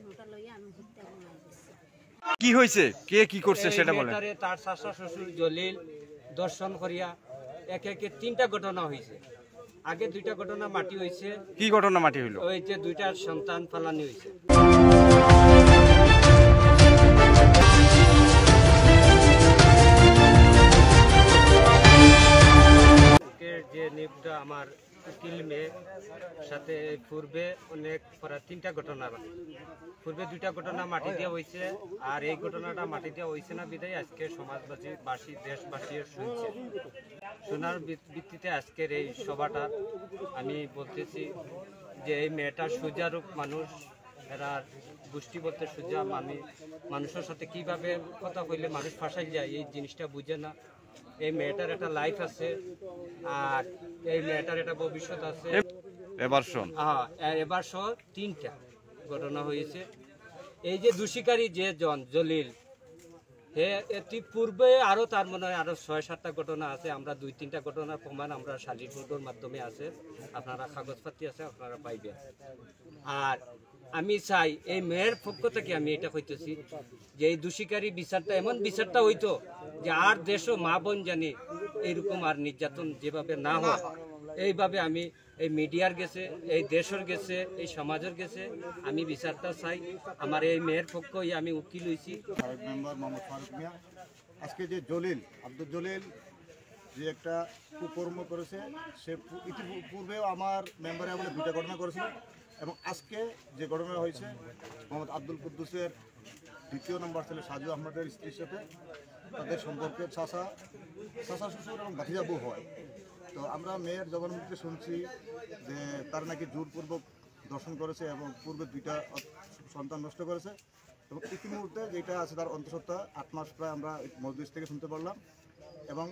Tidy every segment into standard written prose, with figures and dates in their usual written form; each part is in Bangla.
ওটা লইয়া আমি ঘুরতে ঘুমাই গেছি। কি হয়েছে, কে কি করছে সেটা বলেন। তার শাশা শ্বশুর জলিল দর্শন করিয়া একে একে 3টা ঘটনা হয়েছে। আগে 2টা ঘটনা মাটি হয়েছে। কি ঘটনা মাটি হইল? ওই যে 2টা সন্তান ফালানি হয়েছে। যে নিপটা আমার উকিল মেয়ে সাথে পূর্বে অনেক 3টা ঘটনা, পূর্বে 2টা ঘটনা মাটি দেওয়া হয়েছে, আর এই ঘটনাটা মাটি দেওয়া হয়েছে না বিধায় আজকে সমাজবাসী দেশবাসী শুনছে। শোনার ভিত্তিতে আজকের এই সভাটা আমি বলতেছি যে এই মেয়েটা সুজারূপ মানুষ, এরা গোষ্ঠী বলতে সুজা, মানুষের সাথে কিভাবে কথা কইলে মানুষ ফাঁসাই যায় এই জিনিসটা বুঝে না। এই মেয়েটার একটা লাইফ আছে আর এই মেয়েটার একটা ভবিষ্যৎ আছে। এবার শোন, এবার সহ 3টা ঘটনা হয়েছে। এই যে দোষীকারী যে জলিল, এটি পূর্বে আরো তার মনে হয় আরো 6-7টা ঘটনা আছে। আমরা 2-3টা ঘটনার প্রমাণ আমরা শালীর ফটোর মাধ্যমে আছে, আপনারা কাগজপাতি আছে, আপনারা পাইবেন। আর আমি চাই এই মেয়ের পক্ষ থেকে আমি এটা কইতেছি যে এই দোষীকারী বিচারটা এমন বিচারটা হইতো যে আর দেশও মা বোন জানি এইরকম আর নির্যাতন যেভাবে না হয়, এইভাবে আমি এই মিডিয়ার গেছে, এই দেশের গেছে, এই সমাজের গেছে আমি বিচারটা চাই। আমার এই মেয়ের পক্ষই আমি উকিল হয়েছি। মেম্বার মোহাম্মদ ফারুক মিয়া, আজকে যে জলিল, আব্দুল জলিল যে একটা কুকর্ম করেছে, সে ইতিপূর্বেও আমার মেম্বারে আমলে 2টা ঘটনা করেছিল, এবং আজকে যে ঘটনা হয়েছে মোহাম্মদ আব্দুল কুদ্দুসের 2য় নম্বর ছেলে সাজু আহমেদের স্ত্রীর সাথে তাদের সম্পর্কের চাচা শ্বশুর এবং ভাতিজা বউ হয়। তো আমরা মেয়ের জবানবন্দিতে শুনছি যে তার নাকি জোরপূর্বক দর্শন করেছে এবং পূর্বে 2টা সন্তান নষ্ট করেছে, এবং ইতিমধ্যে যেটা আছে তার অন্তঃসত্ত্বা 8 মাস প্রায় আমরা মজলিস থেকে শুনতে পারলাম। এবং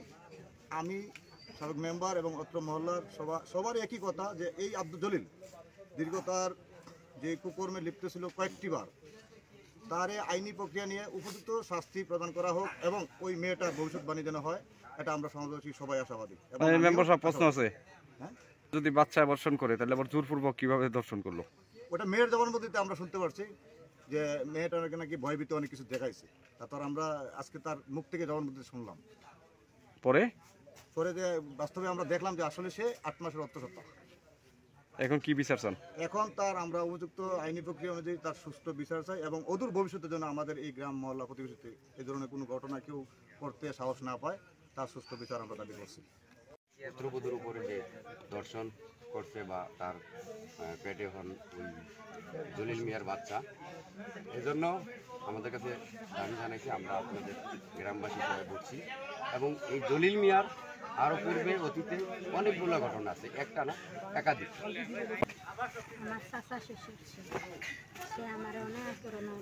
আমি সাবেক মেম্বার এবং অত্র মহল্লার সবারই একই কথা যে এই আব্দুল জলিল দীর্ঘ তার যে কুকর্মে লিপ্ত ছিল কয়েকটি বার, তার আইনি প্রক্রিয়া নিয়ে উপযুক্ত শাস্তি প্রদান করা হোক এবং ওই মেয়েটার ভবিষ্যৎবাণী যেন হয়, এটা আমরা সমাজবাসী সবাই আশাবাদী। প্রশ্ন আছে, যদি বাচ্চা দর্শন করে তাহলে আবার জোরপূর্বক কিভাবে দর্শন করলো? ওটা মেয়ের জবানবন্দিতে আমরা শুনতে পারছি যে মেয়েটাকে নাকি ভয়ভীত অনেক কিছু দেখাইছে। তারপর আমরা আজকে তার মুখ থেকে জবানবন্দিতে শুনলাম, পরে যে বাস্তবে আমরা দেখলাম যে আসলে সে 8 মাসের অন্তঃসত্ত্বা। এখন কি বিচার চান? এখন তার আমরা উপযুক্ত আইনি প্রক্রিয়া অনুযায়ী তার সুষ্ঠু বিচার চাই, এবং অদূর ভবিষ্যতের জন্য আমাদের এই গ্রাম মহল্লা প্রতিবেশীতে এই ধরনের কোনো ঘটনা কেউ করতে সাহস না পায়, তার সুষ্ঠু বিচার আমরা দাবি করছি। পুত্রবধূর উপরে যে দর্শন করছে বা তার পেটে এখন ওই জলিল মিয়ার বাচ্চা, এজন্য আমাদের কাছে দাবি জানাইছি, আমরা আপনাদের গ্রামবাসী সবাই বলছি। এবং এই জলিল মিয়ার আরও পূর্বে অতীতে অনেকগুলো ঘটনা আছে, একটা না একাধিক। আমার চাচা শ্বশুর ছিল, সে আমার অনেক পুরনো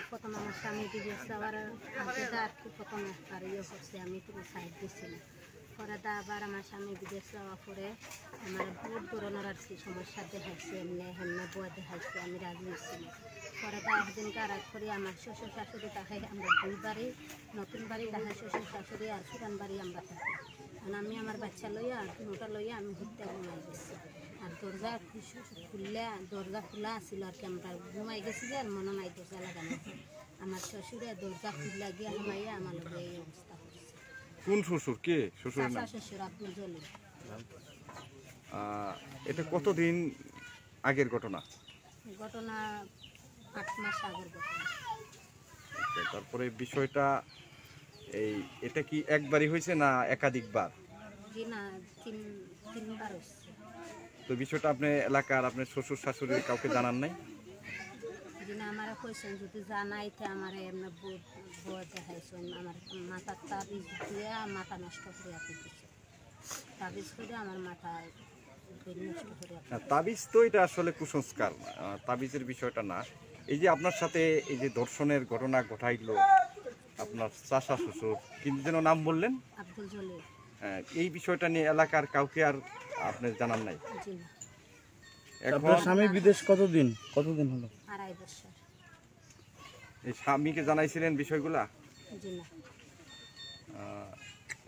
প্রথম আমার স্বামী দিয়েছে, আবার আগে আর কি প্রথম একবার করছে, আমি কোনো সাইড দিছি না। পরে আবার আমার স্বামী বিদেশ যাওয়া পরে আমার বহুত ধরনের আর কি সমস্যা দেখাইছে, এমনি হেমনে বয়া দেখাইছে, আমি রাজি হচ্ছি না। পরে একদিনকে রাগ করি আমার শ্বশুর শাশুড়ি তাকে আমরা 2 বাড়ি, নতুন বাড়ি তাকে শ্বশুর শাশুড়ি আর পুরান বাড়ি আমরা থাকি। কারণ আমি আমার বাচ্চা লইয়া ওটা লইয়া আমি ঘুরতে ঘুমাই গেছি, আর দরজা খোলা আসছিল আর কি, আমরা ঘুমাই গেছি যে আর মনে নাই দরজা লাগানো। আমার শ্বশুরে দরজা খুললা গিয়ে ঘুমাইয়া আমার লগে এই অবস্থা করছে। কোন শ্বশুর? কে শ্বশুর? শ্বশুর আব্দুল জলিল। এটা কতদিন আগের ঘটনা? 8 মাস আগের ঘটনা। তারপরে বিষয়টা এটা কি একবারই হয়েছে না একাধিকবার? জি না, 3বার হয়েছে। তো বিষয়টা আপনি এলাকার আপনার শ্বশুর শাশুড়ি কাউকে জানান নাই? জি না, আমার কইছেন যদি জানাইতে আমার এমনি বউ দেখাইছেন, আমার মাথার তাবিজ দিয়ে মাথা নষ্ট করে দিচ্ছে, তাবিজ করে আমার মাথা নষ্ট করে। তাবিজ তো এটা আসলে কুসংস্কার, তাবিজের বিষয়টা না। এই যে আপনার সাথে এই যে ধর্ষণের ঘটনা ঘটাইলো আপনার চাচা শ্বশুর, কিন্তু যেন নাম বললেন আব্দুল জলিল, এই বিষয়টা নিয়ে এলাকার কাউকে আর আপনি জানান নাই? জি না। আপনার স্বামী বিদেশ কতদিন হলো? 2.5 বছর। এই স্বামীকে জানাইছিলেন বিষয়গুলা? জি না।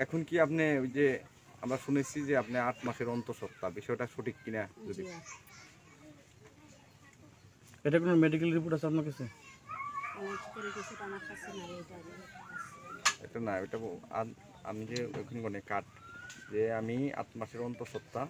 এখন কি আপনি ওই যে আমরা শুনেছি যে আপনি 8 মাসের অন্তঃসত্ত্বা, বিষয়টা সঠিক কিনা? যদি এটা কোনো মেডিকেল রিপোর্ট আছে আপনার কাছে? মেডিকেল কিছু আমার কাছে নাই, এটা আছে। এটা না, এটা আমি যে ওখানে কাট যে আমি 8 মাসের অন্তঃসত্ত্বা